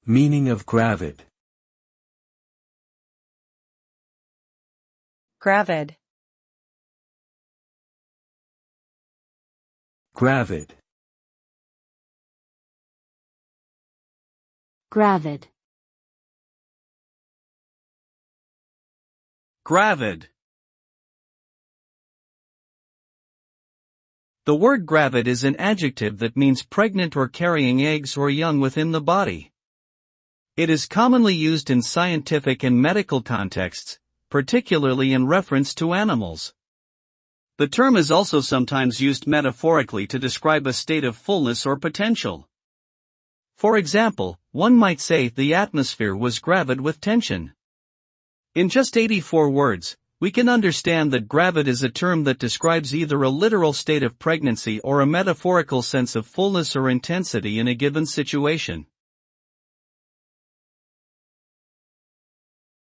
Meaning of gravid. Gravid. Gravid. Gravid. Gravid. The word gravid is an adjective that means pregnant or carrying eggs or young within the body. It is commonly used in scientific and medical contexts, particularly in reference to animals. The term is also sometimes used metaphorically to describe a state of fullness or potential. For example, one might say the atmosphere was gravid with tension. In just 84 words, we can understand that gravid is a term that describes either a literal state of pregnancy or a metaphorical sense of fullness or intensity in a given situation.